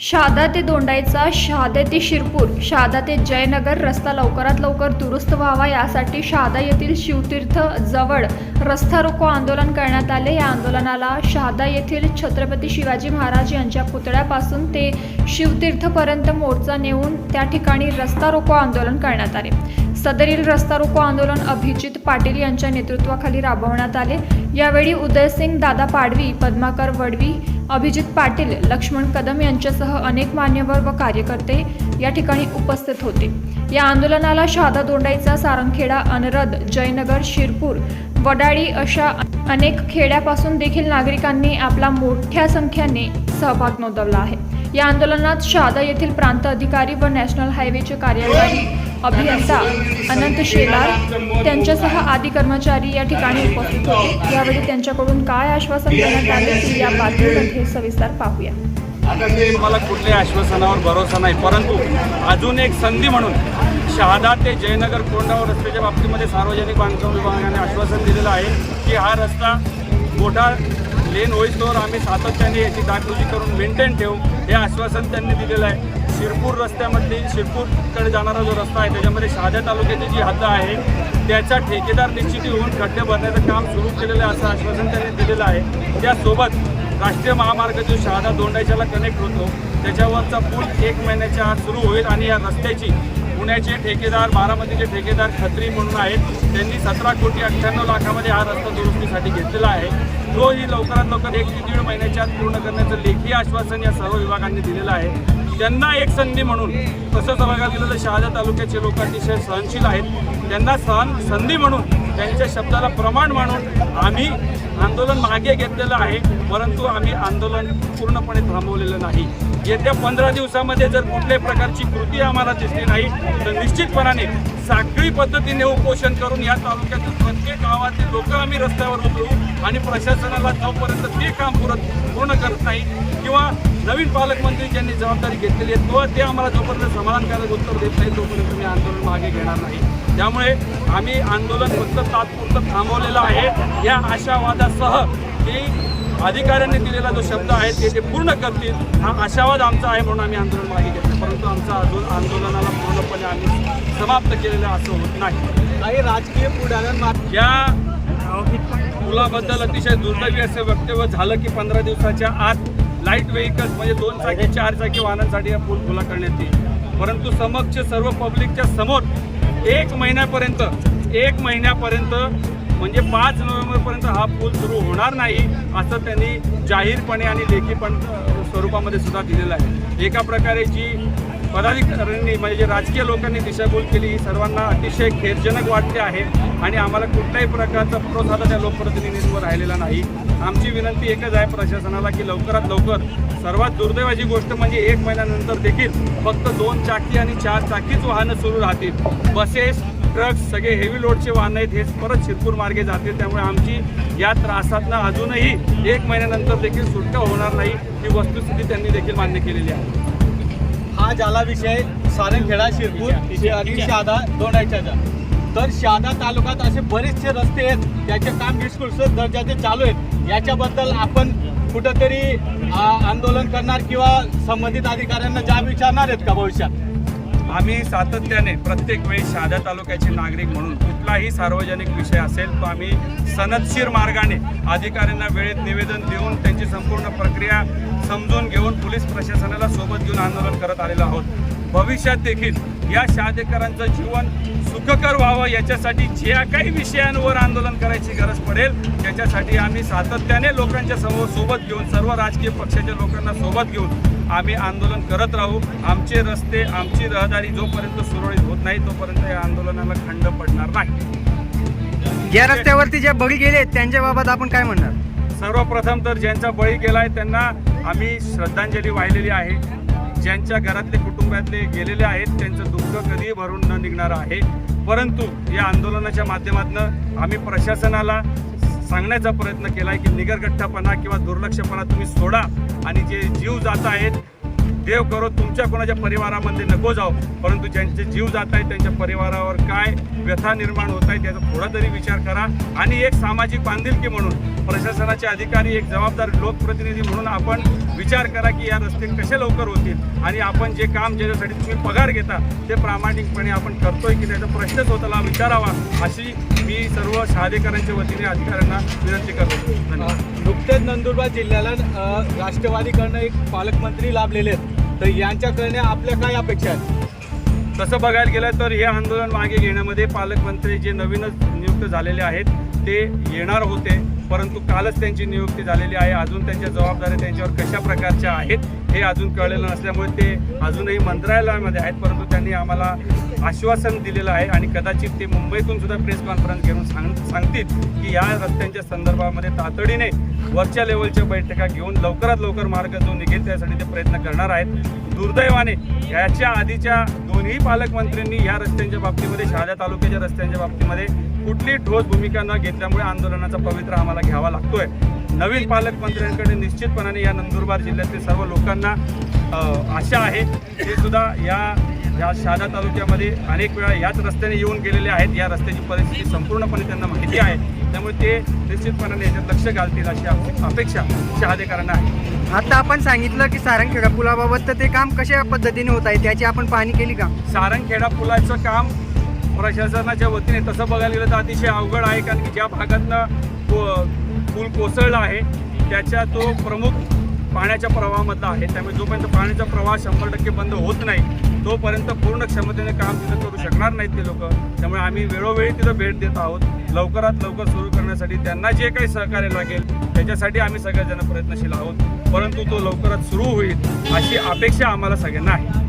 शहादा ते दोंडाईचा, शहादा ते शिरपूर, शहादा ते जयनगर रस्ता लवकरात लवकर दुरुस्त व्हावा यासाठी शहादा येथील शिवतीर्थ जवळ रस्ता रोको आंदोलन करण्यात आले। या आंदोलनाला शहादा येथील छत्रपती शिवाजी महाराज यांच्या पुतळ्यापासून ते शिवतीर्थपर्यंत मोर्चा नेऊन त्या ठिकाणी रस्ता रोको आंदोलन करण्यात आले। सदरील रस्ता रोको आंदोलन अभिजित पाटील यांच्या नेतृत्वाखाली राबवण्यात आले। यावेळी उदयसिंग दादा पाडवी, पद्माकर वडवी, अभिजित पाटील, लक्ष्मण कदम यांच्यासह अनेक मान्यवर व कार्यकर्ते या ठिकाणी उपस्थित होते। या आंदोलनाला शहादा दोंडाईचा, सारंगखेडा, अनरद, जयनगर, शिरपूर, वडाळी अशा अनेक खेड्यापासून देखील नागरिकांनी आपला मोठ्या संख्येने सहभाग नोंदवला आहे। या आंदोलनात शहादा येथील प्रांत अधिकारी व नॅशनल हायवेचे कार्यकारी अभियंता अनंत शेलार त्यांच्यासह आदी कर्मचारी या ठिकाणी उपस्थित होते। यावेळी त्यांच्याकडून काय आश्वासन देण्यात आले ते या बातमीमध्ये सविस्तर पाहूया। आता ते मला कुठल्याही आश्वासनावर भरोसा नाही, परंतु अजून एक संधी म्हणून शहादा ते जयनगर कोंडाव रस्त्याच्या बाबतीमध्ये सार्वजनिक बांधकाम विभागाने आश्वासन दिलेलं आहे की हा रस्ता मोठा लेन होईस्तोवर आम्ही सातत्याने याची डागडुजी करून मेंटेन ठेवू, हे आश्वासन त्यांनी दिलेलं आहे। शिरपूर रस्त्यामध्ये शिरपूरकडे जाणारा जो रस्ता आहे त्याच्यामध्ये शहादा तालुक्याची जी हद्द आहे त्याचा ठेकेदार निश्चिती होऊन खड्डे भरण्याचं काम सुरू केलेलं आहे असं आश्वासन त्यांनी दिलेलं आहे। त्यासोबत राष्ट्रीय महामार्ग जो शहादा दोंडाईच्याला कनेक्ट होतो त्याच्यावरचा पूल 1 महिन्याच्या आत सुरू होईल आणि या रस्त्याची पुण्याचे ठेकेदार, बारामतीचे ठेकेदार खत्री म्हणून आहेत, त्यांनी 17,98 लाखामध्ये हा रस्ता दुरुस्तीसाठी घेतलेला आहे। तोही लवकरात लवकर 1 ते 1.5 महिन्याच्या आत पूर्ण करण्याचं लेखी आश्वासन या सर्व विभागांनी दिलेलं आहे। त्यांना एक संधी म्हणून, तसंच बघायला गेलं तर शहादा तालुक्याचे लोक अतिशय सहनशील आहेत, त्यांना संधी म्हणून त्यांच्या शब्दाला प्रमाण मानून आम्ही आंदोलन मागे घेतलेलं आहे, परंतु आम्ही आंदोलन पूर्णपणे थांबवलेलं नाही। येत्या 15 दिवसामध्ये जर कुठल्याही प्रकारची कृती आम्हाला दिसली नाही तर निश्चितपणाने साखळी पद्धतीने उपोषण करून या तालुक्यातील प्रत्येक गावातील लोक आम्ही रस्त्यावर उतरू आणि प्रशासनाला जोपर्यंत ते काम पूर्ण करत नाही किंवा नवीन पालकमंत्री ज्यांनी जबाबदारी घेतलेली आहे तो ते आम्हाला जोपर्यंत समाधानकारक उत्तर देत नाही तोपर्यंत मी आंदोलन मागे घेणार नाही। त्यामुळे आम्ही आंदोलन फक्त तात्पुरतं थांबवलेलं आहे या आशावादासह की अधिकाऱ्यांनी दिलेला जो शब्द आहे ते पूर्ण करतील हा आशावाद आमचा आहे, म्हणून आम्ही आंदोलन मागे घेतलं, परंतु आमचा आंदोलनाला पूर्णपणे आम्ही समाप्त केलेलं असं होत नाही। काही राजकीय पुढाऱ्यांमार्फत या पुलाबद्दल अतिशय दुर्दैवी असं वक्तव्य झालं की 15 दिवसाच्या आत लाईट व्हेकल्स म्हणजे 2 चाकी 4 चाकी वाहनांसाठी हा पूल खुला करण्यात येईल, परंतु समक्ष सर्व पब्लिकच्या समोर 1 महिन्यापर्यंत म्हणजे 5 नोव्हेंबरपर्यंत हा पूल सुरू होणार नाही असं त्यांनी जाहीरपणे आणि लेखीपण स्वरूपामध्ये सुद्धा दिलेलं आहे। एका प्रकारे जी पदाधिकाऱ्यांनी म्हणजे राजकीय लोकांनी दिशाभूल केली ही सर्वांना अतिशय खेदजनक वाटते आहे आणि आम्हाला कुठल्याही प्रकारचा प्रोत्साहन त्या लोकप्रतिनिधींवर राहिलेला नाही। आमची विनंती एकच आहे प्रशासनाला की लवकरात लवकर, सर्वात दुर्दैवाची गोष्ट म्हणजे 1 महिन्यानंतर देखील फक्त 2 चाकी आणि 4 चाकीच वाहनं सुरू राहतील, बसेस, ट्रक्स, सगळे हेवी लोडचे वाहन आहेत हे परत शिरपूर मार्गे जातील। त्यामुळे आमची या त्रासातनं अजूनही 1 महिन्यानंतर देखील सुटका होणार नाही ही वस्तुस्थिती त्यांनी देखील मान्य केलेली आहे। हा झाला विषय सारंगखेडा, शिरपूर आणि शहादा दोंडाईचा। तर शहादा तालुक्यात असे बरेचसे रस्ते आहेत त्याचे काम निष्कृष्ट दर्जाचे चालू आहेत, याच्याबद्दल आपण कुठंतरी आंदोलन करणार किंवा संबंधित अधिकाऱ्यांना जाब विचारणार आहेत का भविष्यात? आम्ही सातत्याने प्रत्येक वेळी शहादा तालुक्याचे नागरिक म्हणून कुठलाही सार्वजनिक विषय असेल तो आम्ही सनदशीर मार्गाने अधिकाऱ्यांना वेळेत निवेदन देऊन त्यांची संपूर्ण प्रक्रिया समजून घेऊन पोलीस प्रशासनाला सोबत घेऊन आंदोलन करत आलेलो आहोत। भविष्यात देखील या शहादेकरांचं जीवन सुखकर व्हावं याच्यासाठी ज्या काही विषयांवर आंदोलन करायची गरज पडेल त्याच्यासाठी आम्ही सातत्याने लोकांच्या सोबत घेऊन, सर्व राजकीय पक्षाच्या लोकांना सोबत घेऊन आम्ही आंदोलन करत राहू। आमचे रस्ते, आमची रहदारी जोपर्यंत सुरळीत होत नाही तोपर्यंत या आंदोलनाला खंड पडणार नाही। या रस्त्यावरती जे बळी गेले त्यांच्याबाबत आपण काय म्हणणार? सर्वप्रथम तर ज्यांचा बळी गेलाय त्यांना आम्ही श्रद्धांजली वाहिलेली आहे। ज्यांच्या घरातले कुटुंबातले गेलेले आहेत त्यांचं दुःख कधीही भरून न निघणार आहे, परंतु या आंदोलनाच्या माध्यमातून आम्ही प्रशासनाला सांगण्याचा प्रयत्न केला आहे की निगरगठ्ठपणा किंवा दुर्लक्षपणा तुम्ही सोडा आणि जे जीव जात आहेत देव करो तुमच्या कोणाच्या परिवारामध्ये नको जाऊ, परंतु ज्यांचे जीव जात आहेत त्यांच्या परिवारावर काय व्यथा निर्माण होत आहे त्याचा थोडा तरी विचार करा. आणि एक सामाजिक बांधिलकी म्हणून प्रशासनाचे अधिकारी, एक जबाबदार लोकप्रतिनिधी म्हणून आपण विचार करा की या रस्ते कसे लवकर होतील आणि आपण जे काम ज्याच्यासाठी तुम्ही पगार घेता ते प्रामाणिकपणे आपण करतोय की त्याचा प्रश्न स्वतःला विचारावा, अशी मी सर्व शहादेकरांच्या वतीने अधिकाऱ्यांना विनंती करतो. धन्यवाद. नुकतेच नंदुरबार जिल्ह्याला राष्ट्रवादीकडनं एक पालकमंत्री लाभलेले आहेत, तर यांच्याकडे आपल्या काय अपेक्षा आहेत? तसं बघायला गेलं तर हे आंदोलन मागे घेण्यामध्ये पालकमंत्री जे नवीनच नियुक्त झालेले आहेत ते येणार होते, परंतु कालच त्यांची नियुक्ती झालेली आहे. अजून त्यांच्या जबाबदाऱ्या त्यांच्यावर कशा प्रकारच्या आहेत हे अजून कळलेलं नसल्यामुळे ते अजूनही मंत्रालयामध्ये आहेत, परंतु त्यांनी आम्हाला आश्वासन दिलेलं आहे आणि कदाचित ते मुंबईतून सुद्धा प्रेस कॉन्फरन्स घेऊन सांगतील की या रस्त्यांच्या संदर्भामध्ये तातडीने वरच्या लेवलच्या बैठका घेऊन लवकरात लवकर मार्ग जो निघेल त्यासाठी ते प्रयत्न करणार आहेत. दुर्दैवाने याच्या आधीच्या दोन्ही पालकमंत्र्यांनी या रस्त्यांच्या बाबतीमध्ये, शहादा तालुक्याच्या रस्त्यांच्या बाबतीमध्ये कुठली ठोस भूमिका न घेतल्यामुळे आंदोलनाचा पवित्रा आम्हाला घ्यावा लागतोय. नवीन पालकमंत्र्यांकडे निश्चितपणाने या नंदुरबार जिल्ह्यातील सर्व लोकांना आशा आहे. ते सुद्धा या शहादा तालुक्यामध्ये अनेक वेळा याच रस्त्याने येऊन गेलेले आहेत. या रस्त्याची परिस्थिती संपूर्णपणे त्यांना माहिती आहे, त्यामुळे ते निश्चितपणाने याच्यात लक्ष घालतील अशी अपेक्षा शहादेकरांना आहे. आता आपण सांगितलं की सारंगखेडा पुलाबाबत, तर ते काम कशा पद्धतीने होत आहे त्याची आपण पाहणी केली का? सारंगखेडा पुलाचं काम प्रशासनाच्या वतीने तसं बघायला गेलं तर अतिशय अवघड आहे, कारण की ज्या भागातनं पूल कोसळला आहे त्याच्या तो प्रमुख पाण्याच्या प्रवाहामधला आहे. त्यामुळे जोपर्यंत पाण्याचा प्रवाह 100% बंद होत नाही तोपर्यंत पूर्ण क्षमतेने काम तिथं करू शकणार नाहीत ते लोक. त्यामुळे आम्ही वेळोवेळी तिथं भेट देत आहोत. लवकरात लवकर सुरू करण्यासाठी त्यांना जे काही सहकार्य लागेल त्याच्यासाठी आम्ही सगळेजण प्रयत्नशील आहोत, परंतु तो लवकरात सुरू होईल अशी अपेक्षा आम्हाला सगळ्यांना आहे.